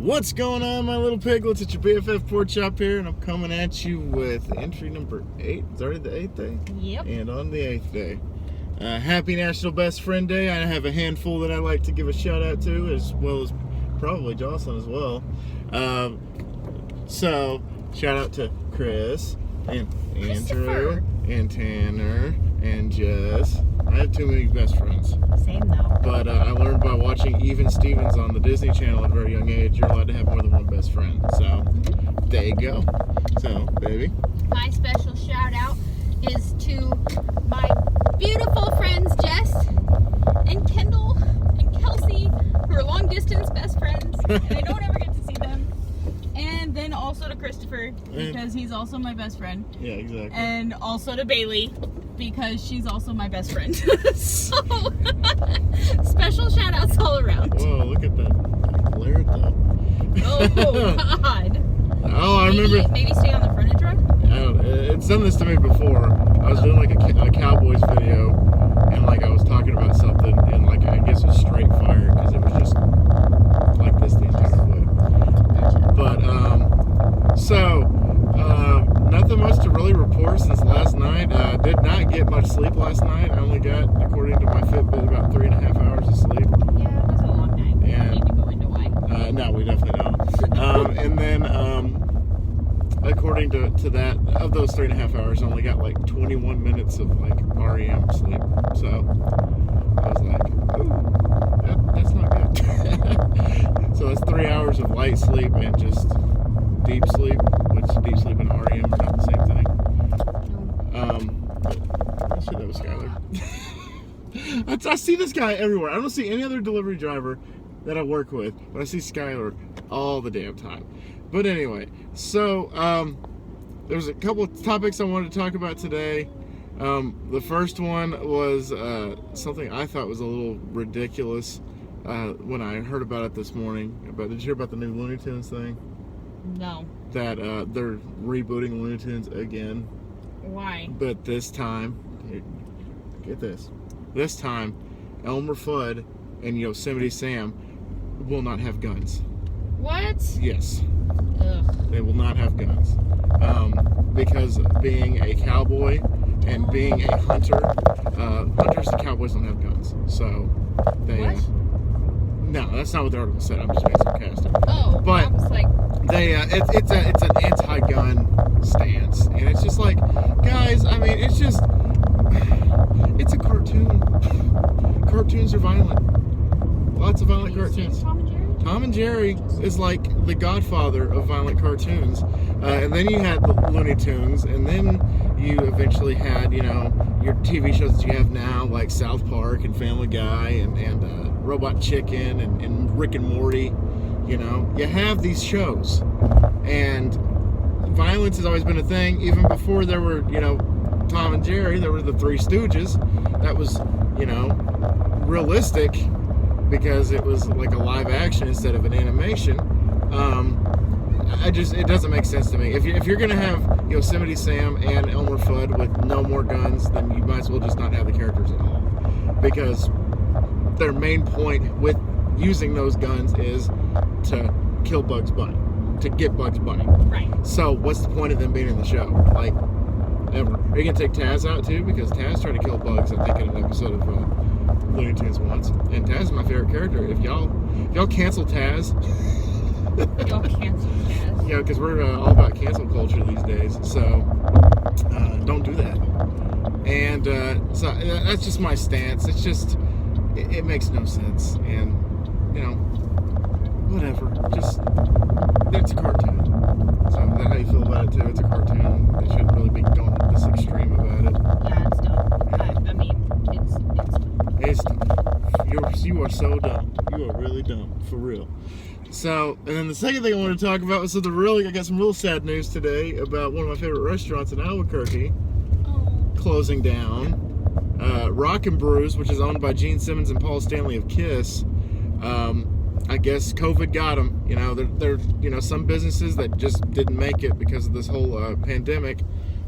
What's going on, my little piglets? It's your BFF Pork Chop here, and I'm coming at you with entry number 8. It's already the 8th day? Yep. And on the 8th day. Happy National Best Friend Day. I have a handful that I like to give a shout out to, as well as probably Jocelyn as well. So, shout out to Chris, and Andrew, and Tanner, and Jess. I have too many best friends. Same though. But I learned by watching Even Stevens on the Disney Channel at a very young age, you're allowed to have more than one best friend. So, there you go. So, baby. My special shout out is to my beautiful friends Jess and Kendall and Kelsey, who are long distance best friends, and I don't ever get to see them. And then also to Christopher, because he's also my best friend. Yeah, exactly. And also to Bailey, because she's also my best friend. So, special shout outs all around. Whoa, look at that glare though. Oh, God. Oh, I remember. Maybe stay on the frontage road? It's done this to me before. I was doing like a Cowboys video, and like I was talking about something, and like I guess it was straight fire because it was just like this the entire way. But nothing much to really report since last night. Did not get much sleep last night. I only got, according to my Fitbit, about 3.5 hours of sleep. Yeah, it was a long night. Yeah. We need to go into why. No, we definitely don't. And then, according to that, of those 3.5 hours, I only got like 21 minutes of like REM sleep. So I was like, ooh, that's not good. So that's 3 hours of light sleep and just deep sleep, which deep sleep and REM are not the same thing. Shit, that was Skylar. I see this guy everywhere. I don't see any other delivery driver that I work with, but I see Skylar all the damn time. But anyway, so there was a couple of topics I wanted to talk about today. The first one was something I thought was a little ridiculous when I heard about it this morning. Did you hear about the new Looney Tunes thing? No. That they're rebooting Looney Tunes again. Why? But this time, get this. This time, Elmer Fudd and Yosemite Sam will not have guns. What? Yes. Ugh. They will not have guns. Because being a cowboy and being a hunter, hunters and cowboys don't have guns. So they. What? No, that's not what the article said. I'm just being sarcastic. Oh, but I was like, they it's an anti-gun stance, and it's just like, guys, I mean, it's a cartoon. Cartoons are violent. Lots of violent cartoons. Tom and Jerry? Tom and Jerry is like the godfather of violent cartoons. And then you had the Looney Tunes, and then you eventually had, your TV shows that you have now, like South Park and Family Guy and Robot Chicken and Rick and Morty. You have these shows, and violence has always been a thing. Even before there were, Tom and Jerry, there were the Three Stooges. That was, realistic because it was like a live action instead of an animation. It doesn't make sense to me. If you're gonna have Yosemite Sam and Elmer Fudd with no more guns, then you might as well just not have the characters at all, because their main point with using those guns is to kill Bugs Bunny, to get Bugs Bunny. right. So what's the point of them being in the show? Like, ever? Are you gonna take Taz out too? Because Taz tried to kill Bugs, I think, in an episode of Looney Tunes once. And Taz is my favorite character. If y'all cancel Taz. Y'all cancel Taz. Yeah, because we're all about cancel culture these days. So don't do that. And so that's just my stance. It's just it makes no sense. And whatever. Just it's a cartoon. So is that how you feel about it too? It's a cartoon. They shouldn't really be going this extreme about it. Yeah, it's dumb. I mean, it's dumb. It's dumb. You are so dumb. You are really dumb. For real. So, and then the second thing I wanted to talk about was I got some real sad news today about one of my favorite restaurants in Albuquerque closing down. Rock and Brews, which is owned by Gene Simmons and Paul Stanley of Kiss. I guess COVID got them. They're some businesses that just didn't make it because of this whole pandemic,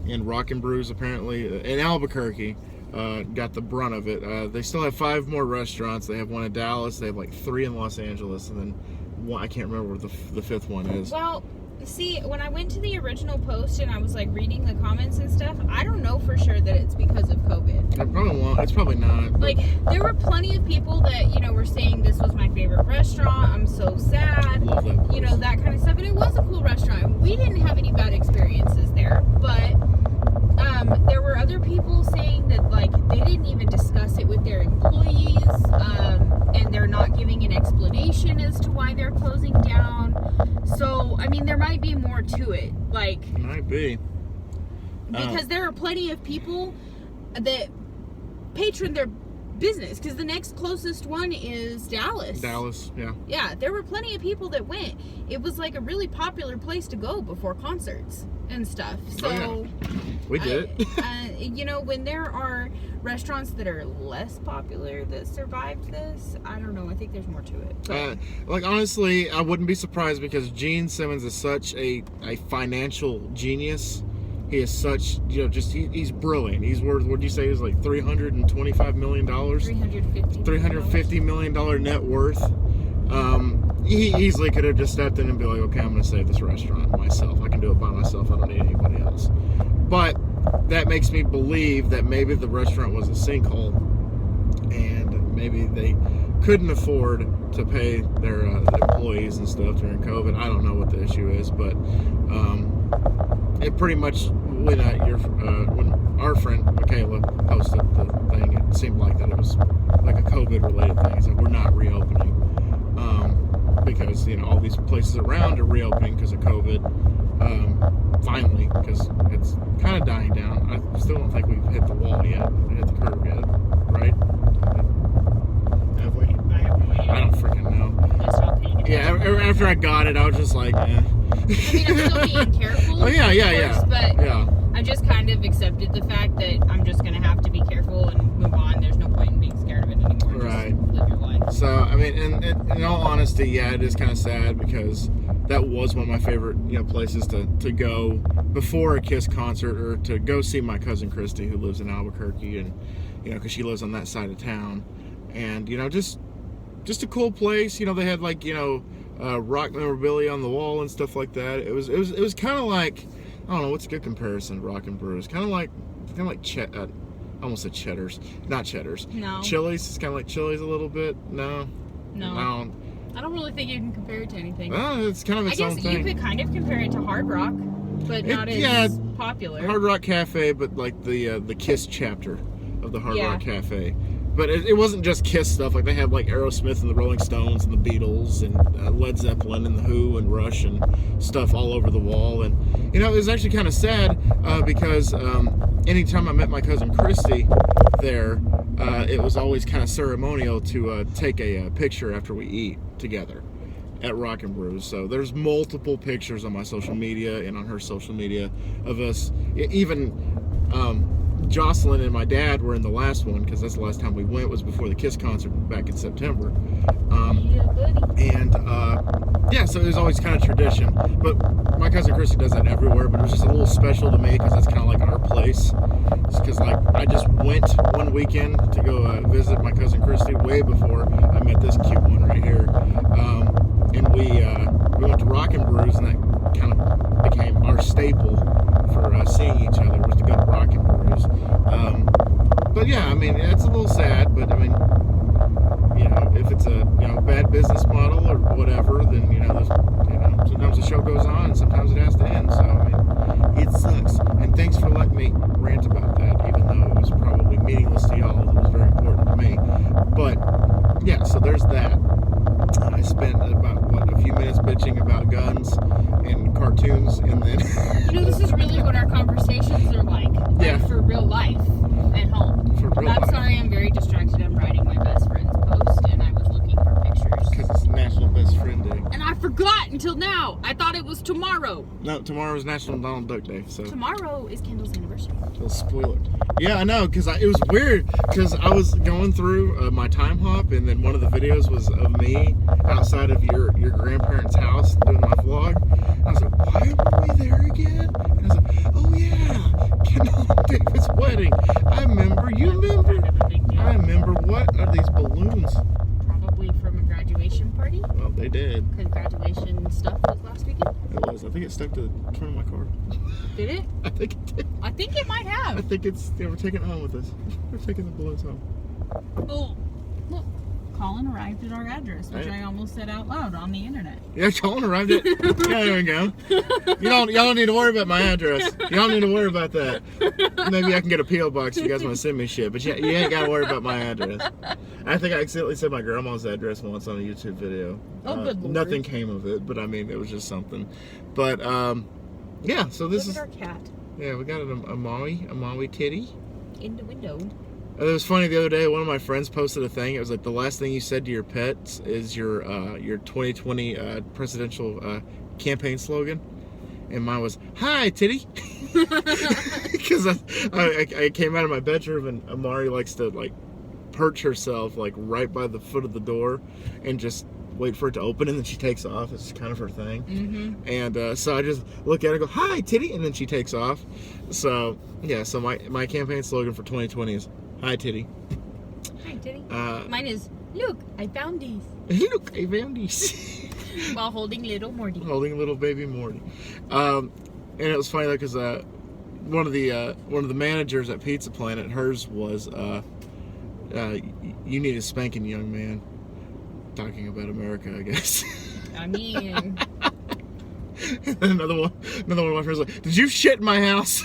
and Rock and Brews apparently in Albuquerque got the brunt of it. They still have 5 more restaurants. They have one in Dallas. They have like 3 in Los Angeles, and then one, I can't remember what the fifth one is. Well, see, when I went to the original post and I was like reading the comments and stuff, I don't know for sure that it's because of COVID. I probably won't. It's probably not. Like, there were plenty of people that, you know, were saying this was my favorite restaurant. I'm so sad. Love that place. You know, that kind of stuff. And it was a cool restaurant. We didn't have any bad experiences there, but there were other people saying that, like, they didn't even discuss it with their employees, and they're not giving an explanation as to why they're closing down. So, I mean, there might be more to it. Like, Might be. because there are plenty of people that patron their business, because the next closest one is Dallas. Dallas, yeah. Yeah, there were plenty of people that went. It was like a really popular place to go before concerts and stuff. So, Oh, yeah. We did. you know, when there are restaurants that are less popular that survived this, I don't know. I think there's more to it. But, Like, honestly, I wouldn't be surprised because Gene Simmons is such a financial genius. He is such, you know, just he's brilliant. He's worth, what did you say, he's like $325 million? $350 million net worth. He easily could have just stepped in and be like, okay, I'm going to save this restaurant myself. I can do it by myself. I don't need anybody else. But that makes me believe that maybe the restaurant was a sinkhole and maybe they couldn't afford to pay their employees and stuff during COVID. I don't know what the issue is, but it pretty much, when our friend Michaela posted the thing, it seemed like that it was like a COVID related thing. It's like, we're not reopening because, you know, all these places around are reopening because of COVID. Finally, because it's kind of dying down. I still don't think we've hit the wall yet. We hit the curve yet, right? Have we? I have no idea. I don't freaking know. Just not paying attention. Yeah, after I got it, I was just like, eh. I mean, I'm still being careful. Oh, yeah, of course, but yeah. I just kind of accepted the fact that I'm just going to have to be careful and move on. There's no point in being scared of it anymore. Right. Just live your life. So, I mean, in all honesty, yeah, it is kind of sad because that was one of my favorite, you know, places to go before a Kiss concert, or to go see my cousin Christy, who lives in Albuquerque, and, you know, because she lives on that side of town. And, you know, just a cool place. You know, they had, like, you know, rock memorabilia on the wall and stuff like that. It was kind of like, I don't know, what's a good comparison to Rock and Brews? Kind of like I almost said Cheddar's. Not Cheddar's. No. Chili's. It's kind of like Chili's a little bit. No. No. I don't really think you can compare it to anything. It's kind of its own thing. I guess you could kind of compare it to Hard Rock, but not as popular. Hard Rock Cafe, but like the Kiss chapter of the Hard Rock Cafe. But it wasn't just Kiss stuff. Like, they had like Aerosmith and the Rolling Stones and the Beatles and Led Zeppelin and the Who and Rush and stuff all over the wall. And, you know, it was actually kind of sad because anytime I met my cousin Christy there, it was always kind of ceremonial to take a picture after we eat together at Rock and Brews. So there's multiple pictures on my social media and on her social media of us. Even Jocelyn and my dad were in the last one, because that's the last time we went, was before the Kiss concert back in September. So it was always kind of tradition. But my cousin Christy does that everywhere, but it was just a little special to me because that's kind of like our place. Because, like, I just went one weekend to go visit my cousin Christy way before I met this cute one right here. And we went to Rock and Brews, and that kind of became our staple for seeing each other, was to go to Rock and Brews. But yeah, I mean, it's a little sad, but I mean, you know, if it's a, you know, bad business model or whatever, then, you know, sometimes the show goes on and sometimes it has to end. So, I mean, it sucks. And thanks for letting me rant about that, even though it was probably meaningless to y'all. It was very important to me. But yeah, so there's that. I spent about, a few minutes bitching about guns and cartoons, and then You know, this is really what our conversations are like. Yeah. For real life at home. For real I'm life. sorry, I'm very distracted. I'm writing my best friend's post, and I was looking for pictures. because it's National Best Friend Day. And I forgot until now. I thought it was tomorrow. No, tomorrow is National Donald Duck Day, so Tomorrow is Kendall's anniversary. little spoiler. Yeah, I know, because it was weird, because I was going through my time hop, and then one of the videos was of me outside of your grandparents' house doing my vlog. And I was like, why were we there again? And I was like, oh yeah, Kendall and David's wedding. I remember. You remember? Kind of a big deal. I remember. What are these balloons? Probably from a graduation party. Well, they did. Because think it stuck to the front of my car. Did it? I think it did. I think it might I have. think we're taking it home with us. We're taking the balloons home. Oh, look. Colin arrived at our address, which Right. I almost said out loud on the internet. Yeah, Colin arrived at. Yeah, there we go. Y'all don't need to worry about my address. Y'all don't need to worry about that. Maybe I can get a P.O. box if you guys want to send me shit, but you ain't got to worry about my address. I think I accidentally said my grandma's address once on a YouTube video. Oh, good Lord. Nothing came of it, but I mean, it was just something. But, yeah, so this Look is. at our cat Yeah, we got a Maui kitty. in the window. It was funny the other day. One of my friends posted a thing. It was like the last thing you said to your pets is your 2020 presidential campaign slogan, and mine was "Hi, titty," because I came out of my bedroom and Amari likes to like perch herself like right by the foot of the door and just wait for it to open, and then she takes off. It's kind of her thing. Mm-hmm. And so I just look at her and go, "Hi, titty," and then she takes off. So yeah, so my campaign slogan for 2020 is "Hi, titty." Hi, Titty. Uh, Mine is, look, I found these. Look, I found these. While holding little Morty. Holding little baby Morty. And it was funny though, because one of the managers at Pizza Planet, hers was "You need a spanking, young man." Talking about America, I guess. I mean, another one of my friends was like, "Did you shit in my house?"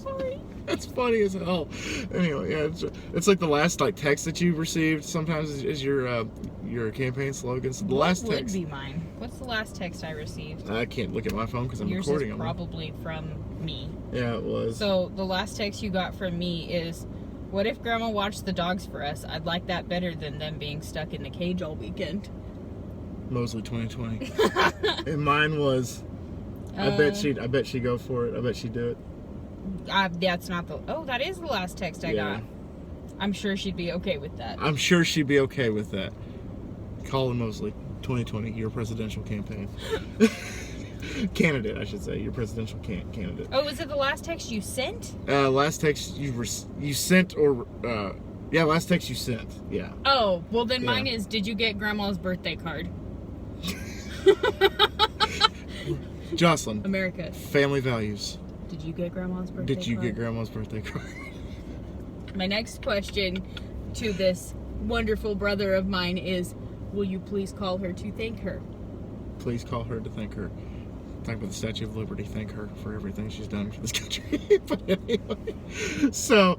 sorry. That's funny as hell. Anyway, yeah, it's like the last like text that you've received sometimes is your campaign slogan. So the last What would text. be mine? What's the last text I received? I can't look at my phone because I'm Yours recording is them. probably from me. Yeah, it was. So the last text you got from me is, what if Grandma watched the dogs for us? I'd like that better than them being stuck in the cage all weekend. Mosley 2020. And mine was, I bet she'd go for it. I bet she'd do it. That's not the. Oh, that is the last text I got. I'm sure she'd be okay with that. I'm sure she'd be okay with that. Colin Mosley 2020, your presidential campaign. Candidate, I should say. Your presidential candidate. Oh, is it the last text you sent? Last text you sent, or yeah, last text you sent. Yeah. Oh, well then Yeah. mine is, did you get Grandma's birthday card? Jocelyn. America, Family values. did you get Grandma's birthday Did you card? get Grandma's birthday card? My next question to this wonderful brother of mine is, will you please call her to thank her? Please call her to thank her. Talk about the Statue of Liberty. Thank her for everything she's done for this country. But anyway, so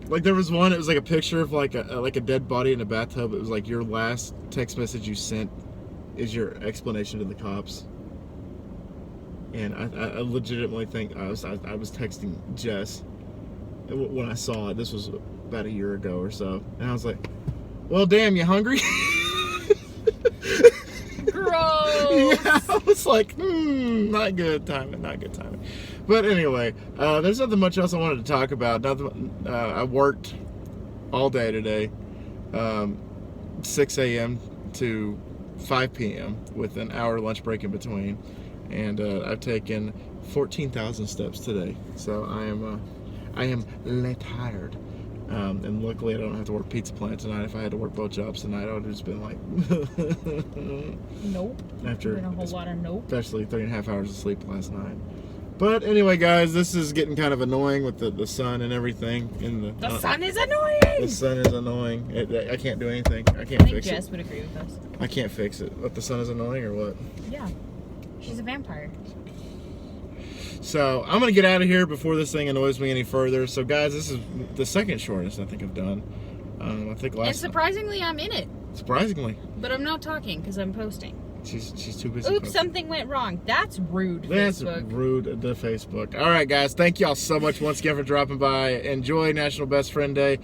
like there was one. It was like a picture of like a dead body in a bathtub. It was like your last text message you sent is your explanation to the cops. And I legitimately think I was texting Jess when I saw it. This was about a year ago or so, and I was like, "Well, damn, you hungry?" Gross. Yeah, I was like, not good timing. But anyway, there's nothing much else I wanted to talk about. I worked all day today, 6 a.m. to 5 p.m. with an hour lunch break in between, and I've taken 14,000 steps today. So I am tired. And luckily I don't have to work Pizza Planet tonight. If I had to work both jobs tonight, I would have just been like, Nope. after Been a whole lot of nope. especially 3.5 hours of sleep last night. But anyway, guys, this is getting kind of annoying with the sun and everything. The sun is annoying. The sun is annoying. I can't do anything. I can't I think fix Jess it. would agree with us. I can't fix it. What, the sun is annoying or what? Yeah. She's a vampire. So I'm gonna get out of here before this thing annoys me any further. So guys, this is the second shortest I think I've done. I think And last surprisingly, I'm in it. surprisingly, But I'm not talking because I'm posting. she's too busy. Oops, posting. something went wrong. That's rude, That's Facebook. rude to Facebook. All right, guys. Thank y'all so much once again for dropping by. Enjoy National Best Friend Day.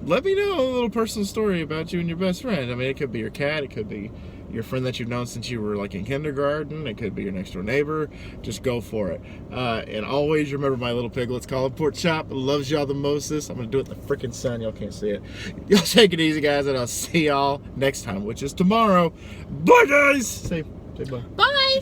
Let me know a little personal story about you and your best friend. I mean, it could be your cat. It could be your friend that you've known since you were like in kindergarten. It could be your next door neighbor. Just go for it. And always remember my little piglets called Pork Chop loves y'all the mostest. I'm going to do it in the freaking sun. Y'all can't see it. Y'all take it easy, guys, and I'll see y'all next time, which is tomorrow. Bye, guys. Say bye. Bye!